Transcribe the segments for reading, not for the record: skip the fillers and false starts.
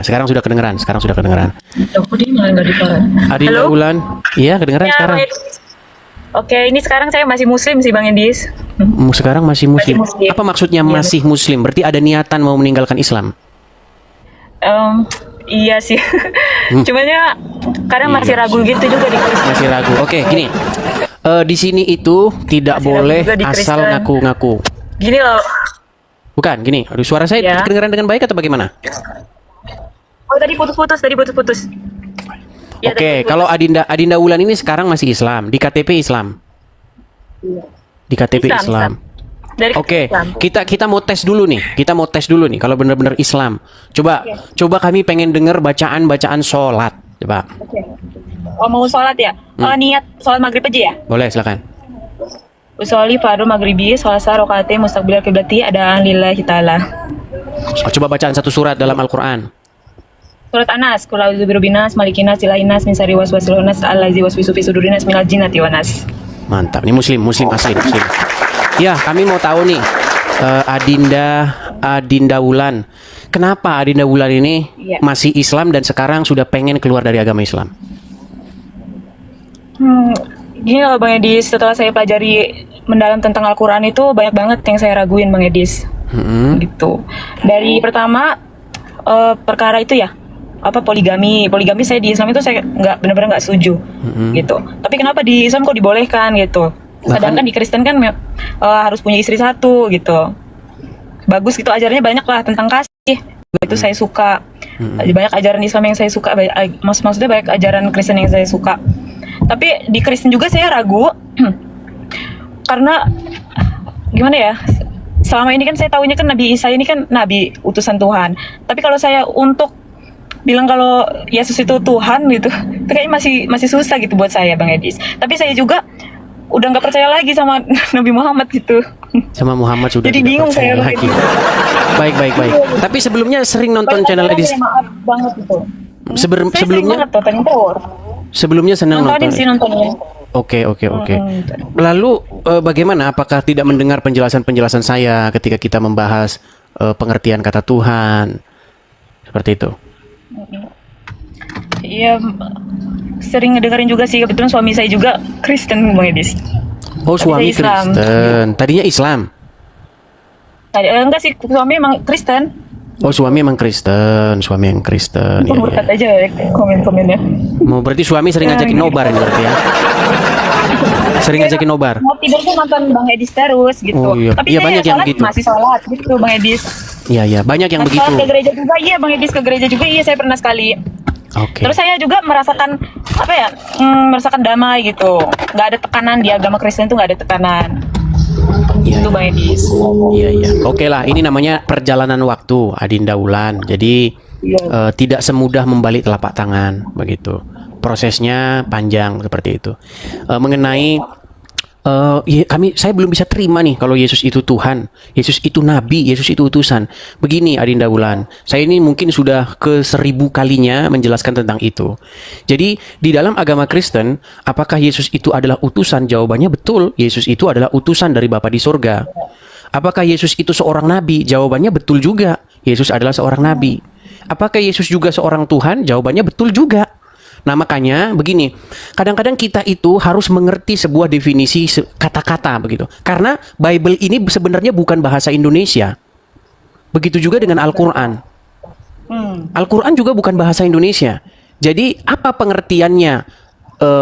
Sekarang sudah kedengeran. Aku dia malah nggak disuara. Adinda Halo? Wulan, iya kedengeran Ya, sekarang. Bang Edis. Oke, ini sekarang saya masih muslim sih Bang Edis. Sekarang masih muslim. Masih muslim. Apa maksudnya Iya, masih muslim? Berarti ada niatan mau meninggalkan Islam? Iya sih. Cuman ya kadang masih Iya ragu gitu juga di Kristen. Masih ragu. Oke, gini. Di sini itu tidak Masih ragu boleh juga di asal Kristen. ngaku-ngaku. Gini loh. Bukan, gini. Aduh, suara saya Ya. kedengeran dengan baik atau bagaimana? Oh, tadi putus-putus. Ya, Oke, tadi putus. kalau Adinda Wulan ini sekarang masih Islam, di KTP Islam. Di KTP Islam. Dari Oke, Islam. kita mau tes dulu nih. Kalau benar-benar Islam. Coba kami pengen dengar bacaan sholat. Coba. Oke. Oh, mau sholat ya? Oh, niat sholat maghrib aja ya? Boleh, silakan. Usolli fardu maghribi sholasa rakaate mustaqbilal qiblati adaan lillahi ta'ala. Coba bacaan satu surat dalam Al-Qur'an. Surat Anas, qul a'udzu birabbinas malikinas ilahinas min syarri waswasil khannas allazi waswisu fi sudurinas minal jinnati wan nas. Mantap. Ini muslim asli, muslim. Ya, kami mau tahu nih, Adinda Wulan. Kenapa Adinda Wulan ini Iya. masih Islam dan sekarang sudah pengen keluar dari agama Islam? Gini loh Bang Edis, setelah saya pelajari mendalam tentang Al-Quran itu banyak banget yang saya raguin Bang Edis. Gitu. Dari pertama perkara itu ya, apa poligami saya di Islam itu saya benar-benar nggak setuju gitu. Tapi kenapa di Islam kok dibolehkan gitu? Sedangkan di Kristen kan harus punya istri satu gitu. Bagus gitu, ajarannya banyak lah tentang kasih. Itu saya suka. Banyak ajaran Islam yang saya suka. Maksudnya banyak ajaran Kristen yang saya suka. Tapi di Kristen juga saya ragu karena gimana ya? Selama ini kan saya tahunya kan Nabi Isa ini kan nabi utusan Tuhan. Tapi kalau saya untuk bilang kalau Yesus itu Tuhan gitu, itu kayaknya masih susah gitu buat saya Bang Edis. Tapi saya juga udah nggak percaya lagi sama Nabi Muhammad gitu. Sama Muhammad sudah Jadi tidak bingung percaya saya lagi. Baik. Tapi sebelumnya sering nonton channel Edis. Maaf banget itu. Saya sering Sebelumnya banget tontonin terus. sebelumnya senang Nontonin nonton. sih nontonnya. Oke. Lalu bagaimana? Apakah tidak mendengar penjelasan saya ketika kita membahas pengertian kata Tuhan seperti itu? Iya, sering ngedengerin juga sih. Kebetulan suami saya juga Kristen Bang Edis. Oh, Tapi suami saya Islam. Kristen. Tadinya Islam. Enggak sih, suami emang Kristen. Oh, suami emang Kristen. Iya. Murtad aja ya komen-komennya. Mau berarti suami sering ngajakin nobar ini berarti ya? Sering ngajakin nobar. Mau tidur tuh nonton Bang Edis terus gitu. Oh, iya. Tapi Iya, saya banyak yang sholat begitu. masih sholat gitu Bang Edis. Iya, banyak yang Masih begitu. sholat ke gereja juga, iya Bang Edis ke gereja juga, iya saya pernah sekali. Oke. Terus saya juga merasakan apa ya, merasakan damai gitu. Nggak ada tekanan di agama Kristen itu, nggak ada tekanan. Iya, Itu Bang Edis. Iya. Oke lah, ini namanya perjalanan waktu, Adinda Wulan. Jadi tidak semudah membalik telapak tangan begitu. Prosesnya panjang seperti itu. Mengenai saya belum bisa terima nih kalau Yesus itu Tuhan, Yesus itu Nabi, Yesus itu utusan. Begini Adinda Wulan, saya ini mungkin sudah ke 1000 kalinya menjelaskan tentang itu. Jadi di dalam agama Kristen, apakah Yesus itu adalah utusan? Jawabannya betul, Yesus itu adalah utusan dari Bapa di sorga. Apakah Yesus itu seorang nabi? Jawabannya betul juga, Yesus adalah seorang nabi. Apakah Yesus juga seorang Tuhan? Jawabannya betul juga. Nah makanya begini, kadang-kadang kita itu harus mengerti sebuah definisi kata-kata begitu. Karena Bible ini sebenarnya bukan bahasa Indonesia. Begitu juga dengan Al-Quran. Al-Quran juga bukan bahasa Indonesia. Jadi apa pengertiannya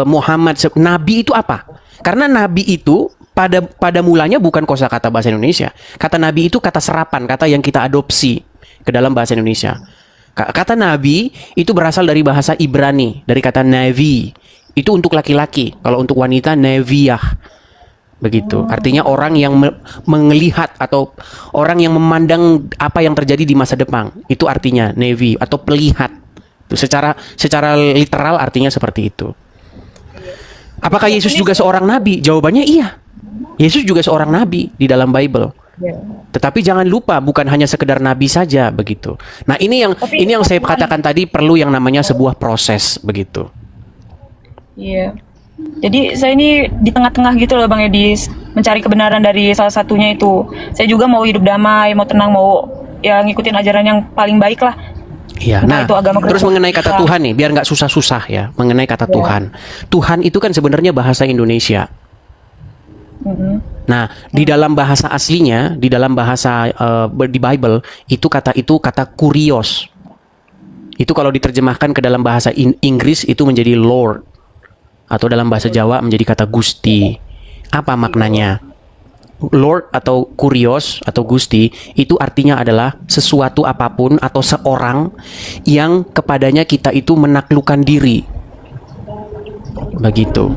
Muhammad, Nabi itu apa? Karena Nabi itu pada mulanya bukan kosakata bahasa Indonesia. Kata Nabi itu kata serapan, kata yang kita adopsi ke dalam bahasa Indonesia. Kata Nabi itu berasal dari bahasa Ibrani, dari kata Navi. Itu untuk laki-laki. Kalau untuk wanita, Neviyah. Begitu. Artinya orang yang melihat atau orang yang memandang apa yang terjadi di masa depan. Itu artinya Nevi atau pelihat. Itu secara literal artinya seperti itu. Apakah Yesus juga seorang nabi? Jawabannya iya. Yesus juga seorang nabi di dalam Bible. Tetapi jangan lupa bukan hanya sekedar nabi saja begitu. Nah, ini yang saya katakan tadi perlu yang namanya sebuah proses begitu. Iya. Jadi saya ini di tengah-tengah gitu loh Bang Edis, mencari kebenaran dari salah satunya itu. Saya juga mau hidup damai, mau tenang, mau ya ngikutin ajaran yang paling baik lah. Iya. Nah, itu agama terus Kristen. mengenai kata Tuhan nih, biar nggak susah-susah ya. Mengenai kata Tuhan. Tuhan itu kan sebenarnya bahasa Indonesia. Nah, di dalam bahasa aslinya, di dalam bahasa di Bible, itu kata kurios. Itu kalau diterjemahkan ke dalam bahasa Inggris itu menjadi Lord. Atau dalam bahasa Jawa menjadi kata Gusti. Apa maknanya? Lord atau kurios atau Gusti itu artinya adalah sesuatu apapun atau seorang yang kepadanya kita itu menaklukkan diri. Begitu.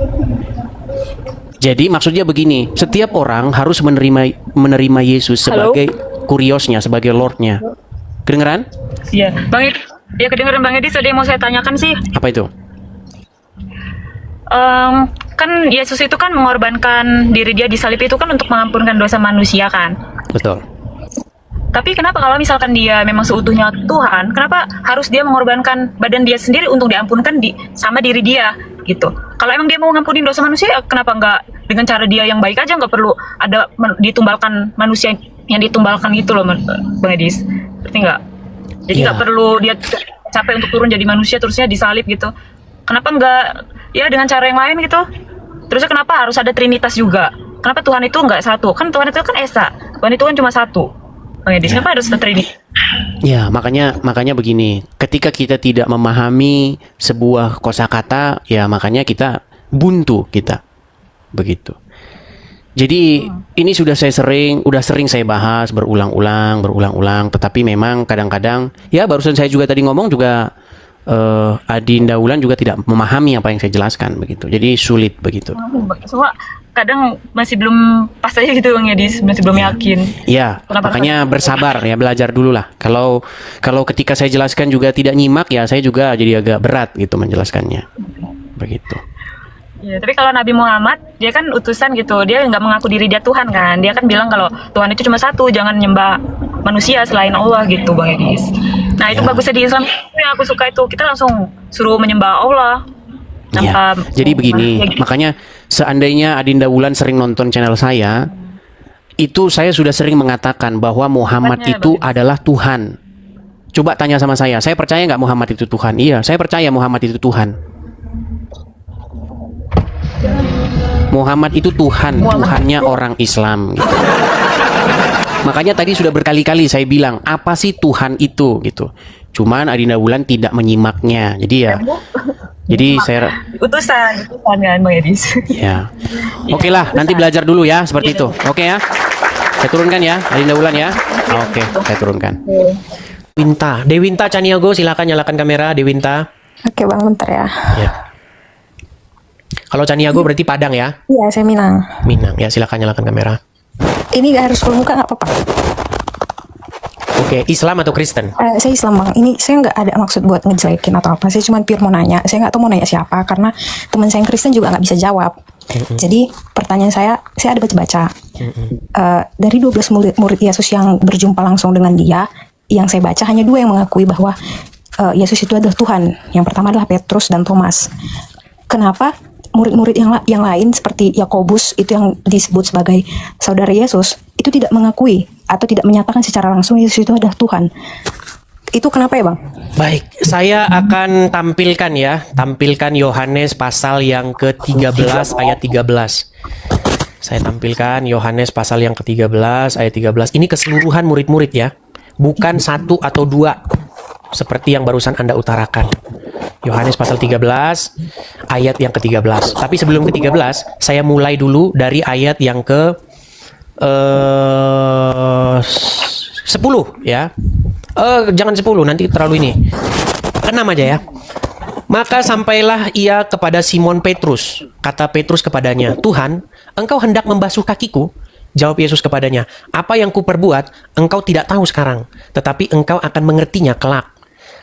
Jadi maksudnya begini, setiap orang harus menerima Yesus sebagai kuriosnya, sebagai Lordnya. Kedengeran? Iya, Bang Edi. Ya kedengeran Bang Edi. Ada yang mau saya tanyakan sih. Apa itu? Kan Yesus itu kan mengorbankan diri dia di salib itu kan untuk mengampunkan dosa manusia kan. Betul. Tapi kenapa kalau misalkan dia memang seutuhnya Tuhan, kenapa harus dia mengorbankan badan dia sendiri untuk diampunkan sama diri dia gitu? Kalau emang dia mau ngampunin dosa manusia, kenapa nggak dengan cara dia yang baik aja, nggak perlu ada ditumbalkan manusia yang ditumbalkan gitu loh, Bang Edis? Berarti nggak? Jadi nggak perlu dia capek untuk turun jadi manusia terusnya disalib gitu. Kenapa nggak ya dengan cara yang lain gitu? Terusnya kenapa harus ada Trinitas juga? Kenapa Tuhan itu nggak satu? Kan Tuhan itu kan Esa. Tuhan itu kan cuma satu. Bang Edis, kenapa harus ada Trinitas? Ya, makanya begini. Ketika kita tidak memahami sebuah kosakata, ya makanya kita buntu kita. Begitu. Jadi ini udah sering saya bahas berulang-ulang, tetapi memang kadang-kadang ya barusan saya juga tadi ngomong juga Adinda Wulan juga tidak memahami apa yang saya jelaskan begitu. Jadi sulit begitu. Soalnya kadang masih belum pas aja gitu Bang Edis, masih belum yakin. Iya, makanya bersabar ya, belajar dulu lah. Kalau ketika saya jelaskan juga tidak nyimak ya, saya juga jadi agak berat gitu menjelaskannya. Begitu. Ya, tapi kalau Nabi Muhammad, dia kan utusan gitu, dia nggak mengaku diri dia Tuhan kan. Dia kan bilang kalau Tuhan itu cuma satu, jangan nyembah manusia selain Allah gitu Bang Edis. Nah itu bagusnya di Islam, itu yang aku suka itu, kita langsung suruh menyembah Allah. Ya, jadi begini, makanya seandainya Adinda Wulan sering nonton channel saya, itu saya sudah sering mengatakan bahwa Muhammad itu adalah Tuhan. Coba tanya sama saya percaya nggak Muhammad itu Tuhan? Iya, saya percaya Muhammad itu Tuhan. Muhammad itu Tuhan, Tuhannya orang Islam gitu. Makanya tadi sudah berkali-kali saya bilang, apa sih Tuhan itu gitu. Cuman Adinda Wulan tidak menyimaknya. Jadi saya utusan kan Bang Edis. Ya. Oke lah, nanti belajar dulu ya seperti itu. Oke ya. Saya turunkan ya, Adinda Wulan ya. Oke, saya turunkan. Dewinta Caniago, silakan nyalakan kamera Dewinta. Oke Bang, bentar ya. Ya. Kalau Caniago berarti Padang ya? Iya, saya Minang. Minang ya, silakan nyalakan kamera. Ini gak harus full muka, nggak apa-apa. Oke, Islam atau Kristen? Saya Islam Bang. Ini saya nggak ada maksud buat ngejelekin atau apa. Saya cuma pure mau nanya. Saya nggak tahu mau nanya siapa karena teman saya yang Kristen juga nggak bisa jawab. Jadi pertanyaan saya ada baca-baca. Dari 12 murid Yesus yang berjumpa langsung dengan dia, yang saya baca hanya 2 yang mengakui bahwa Yesus itu adalah Tuhan. Yang pertama adalah Petrus dan Thomas. Kenapa murid-murid yang lain seperti Yakobus itu yang disebut sebagai saudara Yesus itu tidak mengakui atau tidak menyatakan secara langsung Yesus itu adalah Tuhan? Itu kenapa ya Bang? Baik, saya akan tampilkan Yohanes pasal yang ke-13 ayat 13. Saya tampilkan Yohanes pasal yang ke-13 ayat 13. Ini keseluruhan murid-murid ya, bukan 1 atau 2 seperti yang barusan Anda utarakan. Yohanes pasal 13 ayat yang ke-13. Tapi sebelum ke-13, saya mulai dulu dari ayat yang ke 10 ya. Jangan 10, nanti terlalu ini. 6 aja ya. Maka sampailah ia kepada Simon Petrus. Kata Petrus kepadanya, "Tuhan, engkau hendak membasuh kakiku?" Jawab Yesus kepadanya, "Apa yang kuperbuat, engkau tidak tahu sekarang, tetapi engkau akan mengertinya kelak."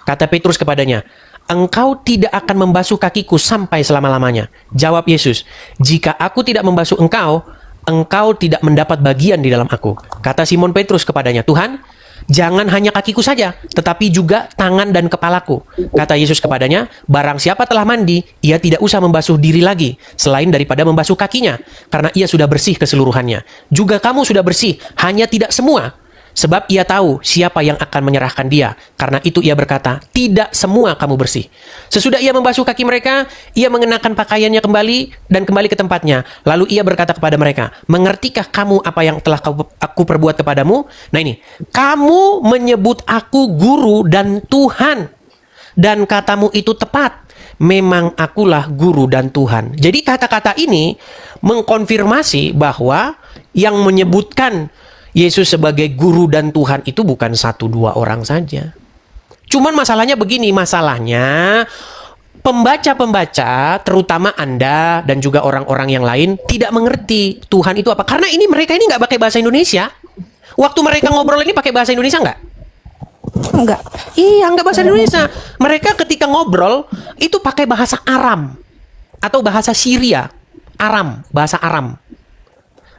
Kata Petrus kepadanya, "Engkau tidak akan membasuh kakiku sampai selama-lamanya." Jawab Yesus, "Jika aku tidak membasuh engkau, engkau tidak mendapat bagian di dalam aku." Kata Simon Petrus kepadanya, "Tuhan, jangan hanya kakiku saja, tetapi juga tangan dan kepalaku." Kata Yesus kepadanya, "Barang siapa telah mandi, ia tidak usah membasuh diri lagi, selain daripada membasuh kakinya, karena ia sudah bersih keseluruhannya. Juga kamu sudah bersih, hanya tidak semua. sebab ia tahu siapa yang akan menyerahkan dia. Karena itu ia berkata, tidak semua kamu bersih. Sesudah ia membasuh kaki mereka, ia mengenakan pakaiannya kembali dan kembali ke tempatnya. Lalu ia berkata kepada mereka, mengertikah kamu apa yang telah aku perbuat kepadamu? Nah ini, kamu menyebut aku guru dan Tuhan. Dan katamu itu tepat. Memang akulah guru dan Tuhan. Jadi kata-kata ini mengkonfirmasi bahwa yang menyebutkan Yesus sebagai guru dan Tuhan itu bukan 1-2 orang saja. Cuman masalahnya begini, masalahnya pembaca-pembaca, terutama Anda dan juga orang-orang yang lain tidak mengerti Tuhan itu apa. Karena mereka ini nggak pakai bahasa Indonesia. Waktu mereka ngobrol ini pakai bahasa Indonesia nggak? Enggak. Iya, nggak bahasa Indonesia. Mereka ketika ngobrol itu pakai bahasa Aram atau bahasa Syria. Aram, bahasa Aram.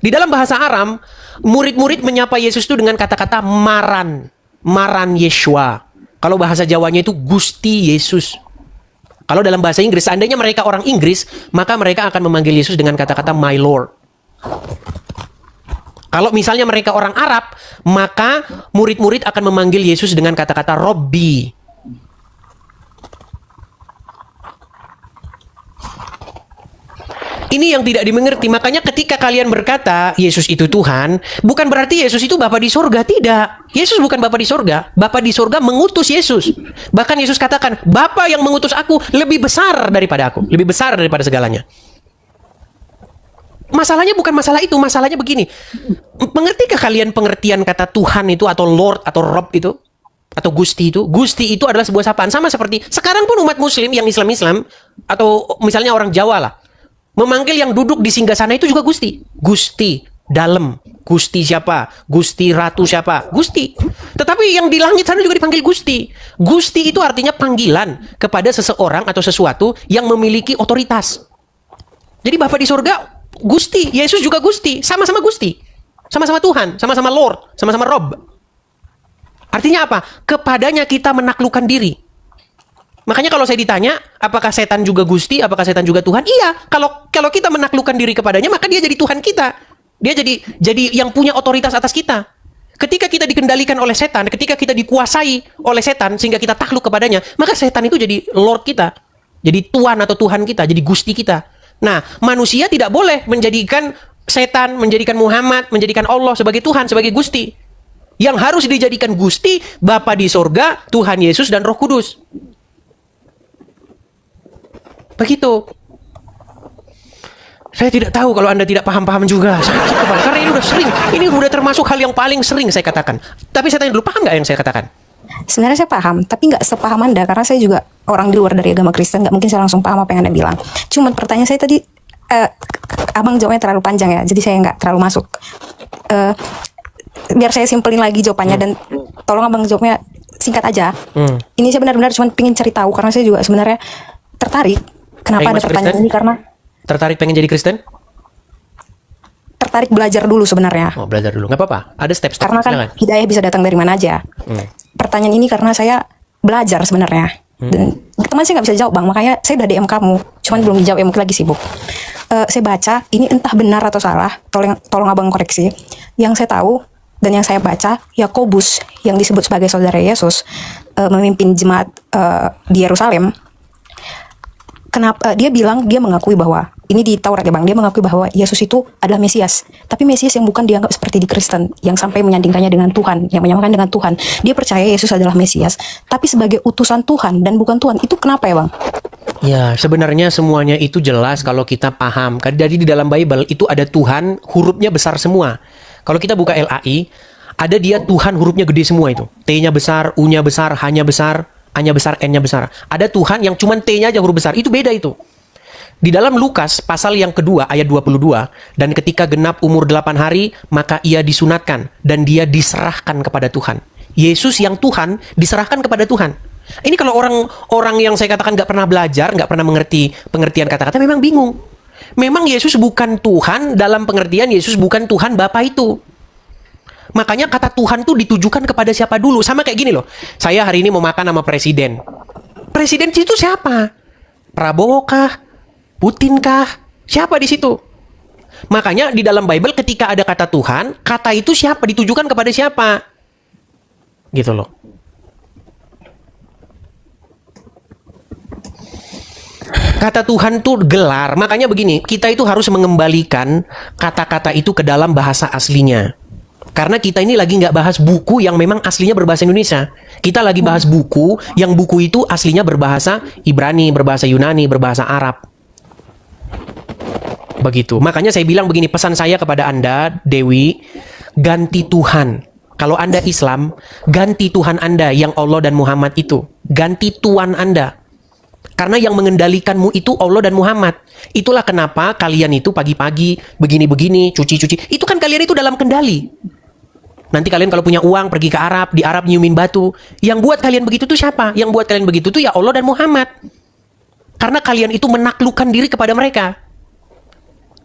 Di dalam bahasa Aram, murid-murid menyapa Yesus itu dengan kata-kata Maran. Maran Yeshua. Kalau bahasa Jawanya itu Gusti Yesus. Kalau dalam bahasa Inggris, seandainya mereka orang Inggris, maka mereka akan memanggil Yesus dengan kata-kata My Lord. Kalau misalnya mereka orang Arab, maka murid-murid akan memanggil Yesus dengan kata-kata Robbi. Ini yang tidak dimengerti. Makanya ketika kalian berkata Yesus itu Tuhan, bukan berarti Yesus itu Bapa di sorga. Tidak. Yesus bukan Bapa di sorga. Bapa di sorga mengutus Yesus. Bahkan Yesus katakan, Bapa yang mengutus aku lebih besar daripada aku. Lebih besar daripada segalanya. Masalahnya bukan masalah itu. Masalahnya begini. Mengertikah kalian pengertian kata Tuhan itu atau Lord atau Rob itu? Atau Gusti itu? Gusti itu adalah sebuah sapaan. Sama seperti sekarang pun umat Muslim yang Islam-Islam atau misalnya orang Jawa lah, memanggil yang duduk di singgasana itu juga Gusti. Gusti dalam. Gusti siapa? Gusti Ratu siapa? Gusti. Tetapi yang di langit sana juga dipanggil Gusti. Gusti itu artinya panggilan kepada seseorang atau sesuatu yang memiliki otoritas. Jadi Bapa di surga Gusti. Yesus juga Gusti. Sama-sama Gusti. Sama-sama Tuhan. Sama-sama Lord. Sama-sama Rob. Artinya apa? Kepadanya kita menaklukkan diri. Makanya kalau saya ditanya, apakah setan juga Gusti, apakah setan juga Tuhan? Iya, kalau kita menaklukkan diri kepadanya, maka dia jadi Tuhan kita. Dia jadi yang punya otoritas atas kita. Ketika kita dikendalikan oleh setan, ketika kita dikuasai oleh setan, sehingga kita takluk kepadanya, maka setan itu jadi Lord kita. Jadi Tuhan atau Tuhan kita, jadi Gusti kita. Nah, manusia tidak boleh menjadikan setan, menjadikan Muhammad, menjadikan Allah sebagai Tuhan, sebagai Gusti. Yang harus dijadikan Gusti, Bapa di sorga, Tuhan Yesus, dan Roh Kudus. Begitu. Saya tidak tahu kalau Anda tidak paham-paham juga. Sakit kepala. Karena ini udah sering. Ini udah termasuk hal yang paling sering saya katakan. Tapi saya tanya dulu, paham nggak yang saya katakan? Sebenarnya saya paham, tapi nggak sepaham Anda. Karena saya juga orang di luar dari agama Kristen. Nggak mungkin saya langsung paham apa yang Anda bilang. Cuman pertanyaan saya tadi, Abang jawabnya terlalu panjang ya. Jadi saya nggak terlalu masuk. Biar saya simpelin lagi jawabannya. Dan tolong Abang jawabnya singkat aja. Ini saya benar-benar cuma pengen cari tahu. Karena saya juga sebenarnya tertarik. Kenapa ada pertanyaan Kristen? ini? Karena Tertarik pengen jadi Kristen? tertarik belajar dulu sebenarnya. Oh, belajar dulu. Nggak apa-apa. Ada step-step. Karena kan Silakan. hidayah bisa datang dari mana aja. Pertanyaan ini karena saya belajar sebenarnya. Dan teman saya nggak bisa jawab Bang. Makanya saya udah DM kamu. Cuman belum dijawab ya, mungkin lagi sibuk. Saya baca, ini entah benar atau salah. Tolong Abang koreksi. Yang saya tahu dan yang saya baca, Yakobus yang disebut sebagai saudara Yesus memimpin jemaat di Yerusalem. Kenapa dia bilang, dia mengakui bahwa ini di Taurat ya Bang, dia mengakui bahwa Yesus itu adalah Mesias, tapi Mesias yang bukan dianggap seperti di Kristen yang sampai menyandingkannya dengan Tuhan, yang menyamakan dengan Tuhan. Dia percaya Yesus adalah Mesias, tapi sebagai utusan Tuhan dan bukan Tuhan. Itu kenapa ya Bang? Ya, sebenarnya semuanya itu jelas kalau kita paham. Jadi di dalam Bible itu ada Tuhan, hurufnya besar semua. Kalau kita buka LAI, ada dia Tuhan hurufnya gede semua itu. T-nya besar, U-nya besar, H-nya besar, A-nya besar, N-nya besar. Ada Tuhan yang cuma T-nya aja huruf besar. Itu beda itu. Di dalam Lukas pasal yang kedua ayat 22, dan ketika genap umur 8 hari, maka ia disunatkan dan dia diserahkan kepada Tuhan. Yesus yang Tuhan diserahkan kepada Tuhan. Ini kalau orang yang saya katakan nggak pernah belajar, nggak pernah mengerti pengertian kata-kata, memang bingung. Memang Yesus bukan Tuhan dalam pengertian Yesus bukan Tuhan Bapa itu. Makanya kata Tuhan tuh ditujukan kepada siapa dulu. Sama kayak gini loh. Saya hari ini mau makan sama presiden. Presiden itu siapa? Prabowo kah? Putin kah? Siapa di situ? Makanya di dalam Bible ketika ada kata Tuhan, kata itu siapa? Ditujukan kepada siapa? gitu loh. Kata Tuhan tuh gelar, makanya begini, kita itu harus mengembalikan kata-kata itu ke dalam bahasa aslinya. Karena kita ini lagi nggak bahas buku yang memang aslinya berbahasa Indonesia. Kita lagi bahas buku yang buku itu aslinya berbahasa Ibrani, berbahasa Yunani, berbahasa Arab. Begitu. Makanya saya bilang begini, pesan saya kepada Anda, Dewi, ganti Tuhan. Kalau Anda Islam, ganti Tuhan Anda yang Allah dan Muhammad itu. Ganti Tuhan Anda. Karena yang mengendalikanmu itu Allah dan Muhammad. Itulah kenapa kalian itu pagi-pagi begini-begini, cuci-cuci. Itu kan kalian itu dalam kendali. Nanti kalian kalau punya uang pergi ke Arab, di Arab nyiumin batu. Yang buat kalian begitu tuh siapa? Yang buat kalian begitu tuh ya Allah dan Muhammad. Karena kalian itu menaklukkan diri kepada mereka.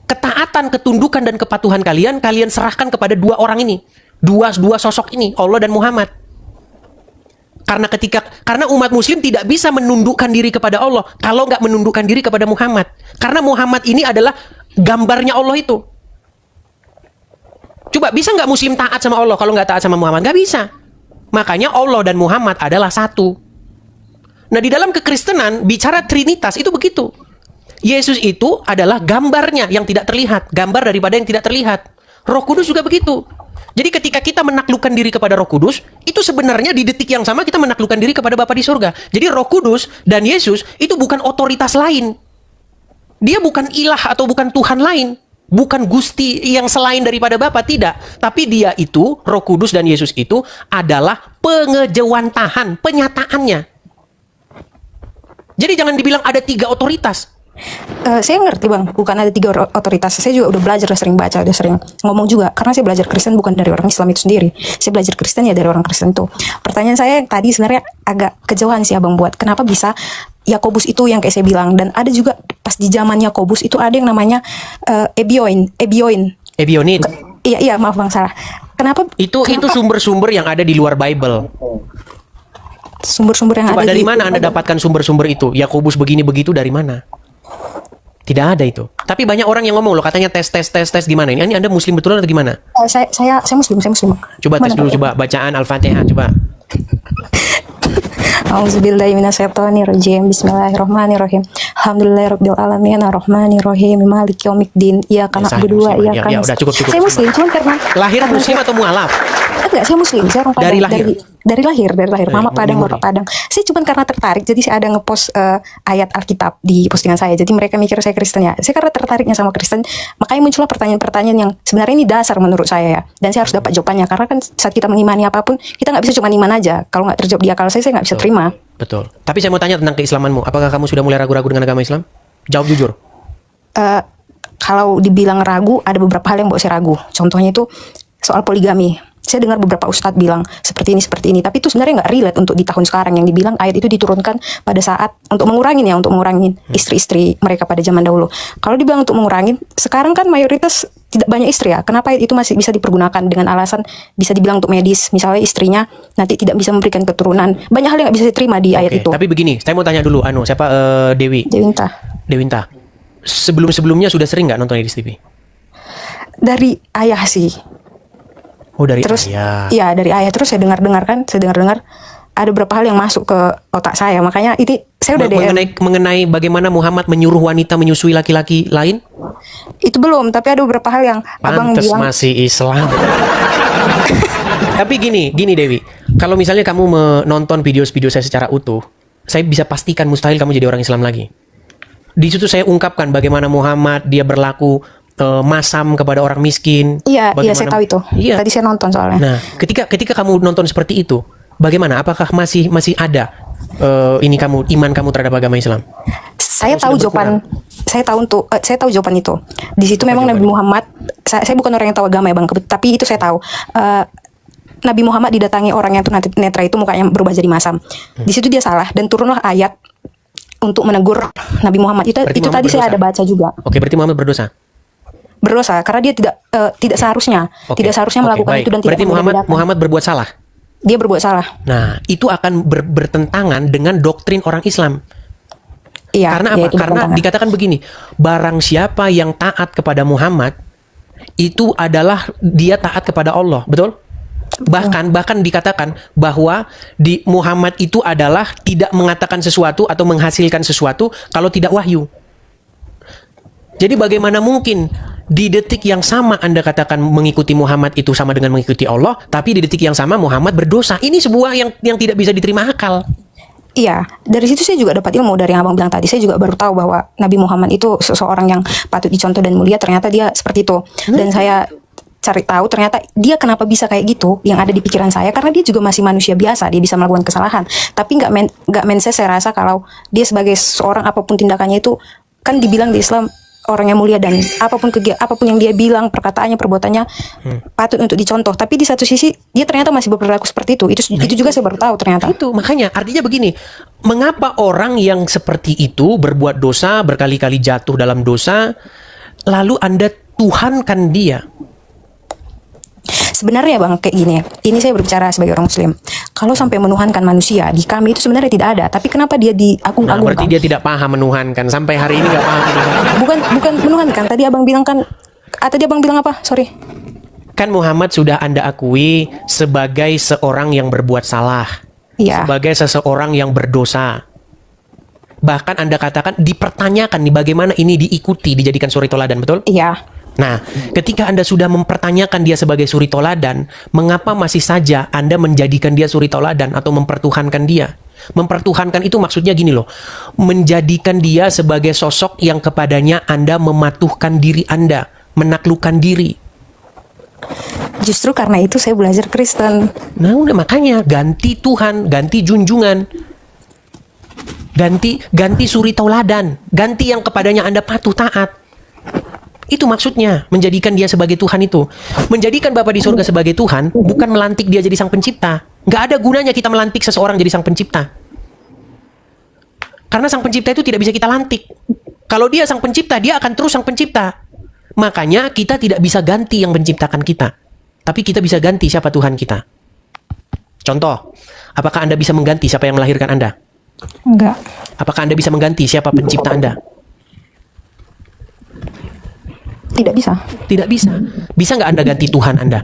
Ketaatan, ketundukan dan kepatuhan kalian serahkan kepada dua orang ini. Dua sosok ini, Allah dan Muhammad. Karena umat muslim tidak bisa menundukkan diri kepada Allah kalau nggak menundukkan diri kepada Muhammad. Karena Muhammad ini adalah gambarnya Allah itu. Coba bisa nggak muslim taat sama Allah kalau nggak taat sama Muhammad? Nggak bisa. Makanya Allah dan Muhammad adalah satu. Nah, di dalam kekristenan bicara Trinitas itu begitu. Yesus itu adalah gambarnya yang tidak terlihat, gambar daripada yang tidak terlihat. Roh Kudus juga begitu. Jadi ketika kita menaklukkan diri kepada Roh Kudus, itu sebenarnya di detik yang sama kita menaklukkan diri kepada Bapa di surga. Jadi Roh Kudus dan Yesus itu bukan otoritas lain. Dia bukan ilah atau bukan Tuhan lain. Bukan Gusti yang selain daripada Bapa, tidak. Tapi dia itu, Roh Kudus dan Yesus itu adalah pengejawantahan, penyataannya. Jadi jangan dibilang ada 3 otoritas. Saya ngerti bang, bukan ada 3 otoritas. Saya juga udah belajar, udah sering baca, udah sering ngomong juga. Karena saya belajar Kristen bukan dari orang Islam itu sendiri. Saya belajar Kristen ya dari orang Kristen tuh. Pertanyaan saya tadi sebenarnya agak kejauhan sih abang buat. Kenapa bisa Yakobus itu yang kayak saya bilang. Dan ada juga pas di zaman Yakobus itu ada yang namanya Ebionit. Iya maaf bang, salah. Kenapa? Itu sumber-sumber yang ada di luar Bible. Sumber-sumber yang Coba ada dari mana Anda dapatkan sumber-sumber itu? Yakobus begini begitu dari mana? Tidak ada itu. Tapi banyak orang yang ngomong loh, katanya tes gimana ini? Ini Anda muslim betulan atau gimana? Saya muslim. Coba tes dulu, coba bacaan Al-Fatihah, coba. Auzubillahiminasyaitonirrajim. Bismillahirrahmanirrahim. Alhamdulillahirabbil alamin arrahmanirrahim maliki yaumiddin. Iyyaka na'budu wa iyyaka nasta'in. Udah cukup. Saya muslim cuman karena lahir muslim atau mualaf? Enggak, saya muslim. Saya orang Padang. Dari lahir. Mama Padang, Bapak Padang. Saya cuman karena tertarik, jadi saya ada ngepost ayat Alkitab di postingan saya. Jadi mereka mikir saya Kristen ya. Saya karena tertariknya sama Kristen, makanya muncullah pertanyaan-pertanyaan yang sebenarnya ini dasar menurut saya ya. Dan saya harus dapat jawabannya. Karena kan saat kita mengimani apapun, kita nggak bisa cuma iman aja. Kalau nggak terjawab di akal saya nggak bisa terima. Betul. Tapi saya mau tanya tentang keislamanmu. Apakah kamu sudah mulai ragu-ragu dengan agama Islam? Jawab jujur. Kalau dibilang ragu, ada beberapa hal yang buat saya ragu. Contohnya itu soal poligami. Saya dengar beberapa ustadz bilang seperti ini. Tapi itu sebenarnya nggak relate untuk di tahun sekarang. Yang dibilang ayat itu diturunkan pada saat untuk mengurangin istri-istri mereka pada zaman dahulu. Kalau dibilang untuk mengurangin, sekarang kan mayoritas tidak banyak istri ya. Kenapa ayat itu masih bisa dipergunakan dengan alasan bisa dibilang untuk medis. Misalnya istrinya nanti tidak bisa memberikan keturunan. Banyak hal yang nggak bisa diterima di ayat itu. Tapi begini, saya mau tanya dulu, siapa Dewinta. Sebelumnya sudah sering nggak nonton Edis TV? Dari ayah sih. Oh, dari terus, ayah. Iya, dari ayah. Terus saya dengar ada beberapa hal yang masuk ke otak saya. Makanya ini saya udah mengenai bagaimana Muhammad menyuruh wanita menyusui laki-laki lain? Itu belum, tapi ada beberapa hal yang abang bilang. Masih Islam. Tapi gini Dewi, kalau misalnya kamu menonton video saya secara utuh, saya bisa pastikan mustahil kamu jadi orang Islam lagi. Di situ saya ungkapkan bagaimana Muhammad dia berlaku masam kepada orang miskin. Iya, saya tahu itu. Iya. Tadi saya nonton soalnya. Nah, ketika kamu nonton seperti itu, bagaimana? Apakah masih ada iman kamu terhadap agama Islam? Saya tahu jawaban. Saya tahu jawaban itu. Di situ memang Nabi Muhammad. Saya bukan orang yang tahu agama ya bang, tapi itu saya tahu. Nabi Muhammad didatangi orang yang tunanetra itu mukanya berubah jadi masam. Di situ dia salah dan turunlah ayat untuk menegur Nabi Muhammad. Itu tadi saya ada baca juga. Oke, berarti Muhammad berdosa karena dia tidak seharusnya melakukan itu dan berarti Muhammad berbuat salah. Dia berbuat salah. Nah, itu akan bertentangan dengan doktrin orang Islam. Iya. Karena apa? Karena dikatakan begini, barang siapa yang taat kepada Muhammad itu adalah dia taat kepada Allah, betul? Bahkan dikatakan bahwa di Muhammad itu adalah tidak mengatakan sesuatu atau menghasilkan sesuatu kalau tidak wahyu. Jadi bagaimana mungkin di detik yang sama Anda katakan mengikuti Muhammad itu sama dengan mengikuti Allah, tapi di detik yang sama Muhammad berdosa? Ini sebuah yang tidak bisa diterima akal. Iya, dari situ saya juga dapat ilmu dari yang abang bilang tadi. Saya juga baru tahu bahwa Nabi Muhammad itu seseorang yang patut dicontoh dan mulia. Ternyata dia seperti itu. Dan saya cari tahu ternyata dia kenapa bisa kayak gitu. Yang ada di pikiran saya karena dia juga masih manusia biasa. Dia bisa melakukan kesalahan. Tapi nggak saya rasa kalau dia sebagai seorang apapun tindakannya itu kan dibilang di Islam orang yang mulia dan apapun yang dia bilang, perkataannya, perbuatannya patut untuk dicontoh. Tapi di satu sisi dia ternyata masih berperilaku seperti itu. Itu juga saya baru tahu ternyata. Itu makanya artinya begini, mengapa orang yang seperti itu berbuat dosa, berkali-kali jatuh dalam dosa, lalu Anda tuhankan dia? Sebenarnya bang kayak gini, ini saya berbicara sebagai orang Muslim. Kalau sampai menuhankan manusia di kami itu sebenarnya tidak ada. Tapi kenapa dia diagung-agungkan? Nah, berarti dia tidak paham menuhankan. Sampai hari ini nggak paham menuhankan. Bukan menuhankan. Tadi abang bilang kan, tadi abang bilang apa? Sorry. Kan Muhammad sudah Anda akui sebagai seorang yang berbuat salah. Iya. Sebagai seseorang yang berdosa. Bahkan Anda katakan dipertanyakan nih bagaimana ini diikuti, dijadikan suri toladan, betul? Iya. Nah, ketika Anda sudah mempertanyakan dia sebagai suri toladan, mengapa masih saja Anda menjadikan dia suri toladan atau mempertuhankan dia? Mempertuhankan itu maksudnya gini loh, menjadikan dia sebagai sosok yang kepadanya Anda mematuhkan diri Anda, menaklukkan diri. Justru karena itu saya belajar Kristen. Nah, udah makanya ganti Tuhan, ganti junjungan. Ganti suri toladan, ganti yang kepadanya Anda patuh taat. Itu maksudnya, menjadikan dia sebagai Tuhan itu. Menjadikan Bapa di surga sebagai Tuhan, bukan melantik dia jadi sang pencipta. Nggak ada gunanya kita melantik seseorang jadi sang pencipta. Karena sang pencipta itu tidak bisa kita lantik. Kalau dia sang pencipta, dia akan terus sang pencipta. Makanya kita tidak bisa ganti yang menciptakan kita. Tapi kita bisa ganti siapa Tuhan kita. Contoh, apakah Anda bisa mengganti siapa yang melahirkan Anda? Enggak. Apakah Anda bisa mengganti siapa pencipta Anda? Tidak bisa. Tidak bisa. Bisa nggak Anda ganti Tuhan Anda?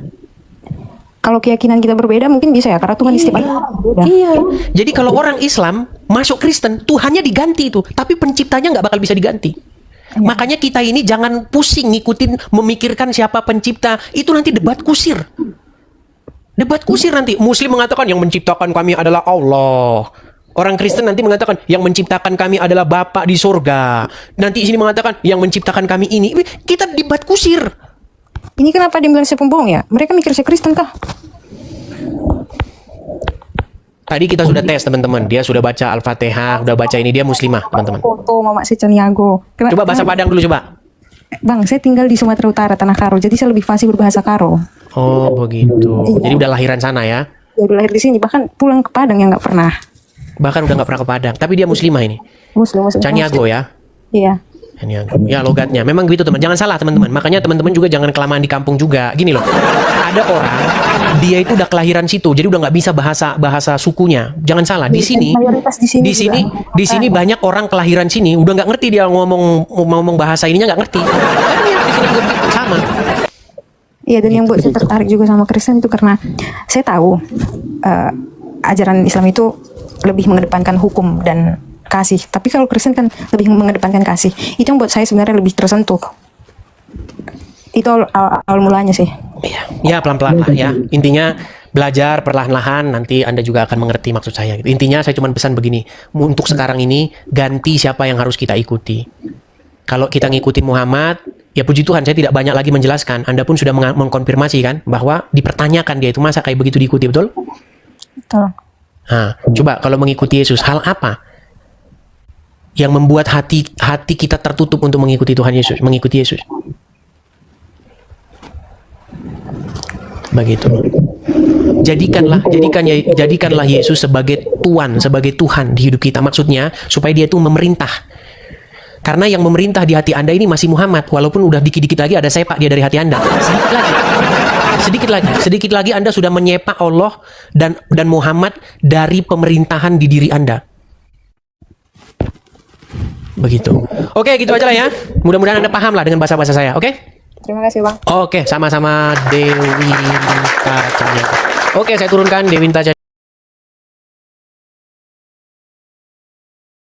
Kalau keyakinan kita berbeda mungkin bisa ya, karena Tuhan di setiap orang berbeda. Iya. Jadi kalau orang Islam masuk Kristen, Tuhannya diganti itu, tapi penciptanya nggak bakal bisa diganti. Iya. Makanya kita ini jangan pusing ngikutin, memikirkan siapa pencipta. Itu nanti debat kusir. Debat kusir nanti. Muslim mengatakan yang menciptakan kami adalah Allah. Orang Kristen nanti mengatakan yang menciptakan kami adalah Bapa di surga. Nanti sini mengatakan yang menciptakan kami ini. Kita debat kusir. Ini kenapa dia bilang saya pembohong ya? Mereka mikir saya Kristen kah? Tadi kita sudah tes teman-teman. Dia sudah baca Al-Fatihah, sudah baca ini, dia muslimah teman-teman. Foto Mama Secaniago. Coba bahasa Padang dulu coba. Bang, saya tinggal di Sumatera Utara, Tanah Karo. Jadi saya lebih fasih berbahasa Karo. Oh begitu. Jadi udah lahiran sana ya? Ya udah lahir di sini. Bahkan pulang ke Padang yang nggak pernah. Bahkan udah nggak pernah ke Padang. Tapi dia muslimah ini. Muslim. Caniago ya? Iya. Caniago. Ya logatnya. Memang gitu teman. Jangan salah teman-teman. Makanya teman-teman juga jangan kelamaan di kampung juga. Gini loh. Ada orang dia itu udah kelahiran situ. Jadi udah nggak bisa bahasa sukunya. Jangan salah. Di sini banyak orang kelahiran sini. Udah nggak ngerti dia ngomong bahasa ininya nggak ngerti. Di sini juga sama. Iya, dan yang buat saya tertarik juga sama Kristen itu karena saya tahu ajaran Islam itu lebih mengedepankan hukum dan kasih. Tapi kalau Kristen kan lebih mengedepankan kasih. Itu yang buat saya sebenarnya lebih tersentuh. Itu awal mulanya sih. Ya pelan-pelan lah ya. Intinya belajar perlahan-lahan, nanti Anda juga akan mengerti maksud saya. Intinya saya cuma pesan begini. Untuk sekarang ini, ganti siapa yang harus kita ikuti. Kalau kita ngikutin Muhammad, ya puji Tuhan saya tidak banyak lagi menjelaskan. Anda pun sudah mengkonfirmasi kan, bahwa dipertanyakan dia itu masa kayak begitu diikuti, betul? Betul. Nah, coba kalau mengikuti Yesus, hal apa yang membuat hati kita tertutup untuk mengikuti Tuhan Yesus, mengikuti Yesus? Begitu. Jadikanlah Yesus sebagai Tuhan, sebagai Tuhan di hidup kita. Maksudnya supaya dia itu memerintah. Karena yang memerintah di hati Anda ini masih Muhammad, walaupun udah dikit-dikit lagi ada sepak dia dari hati Anda. Sedikit lagi Anda sudah menyepak Allah dan Muhammad dari pemerintahan di diri Anda. Begitu. Oke, gitu aja lah ya. Mudah-mudahan Anda paham lah dengan bahasa-bahasa saya, oke? Terima kasih, Bang. Oke, sama-sama Dewi Kacanya. Oke, saya turunkan Dewinta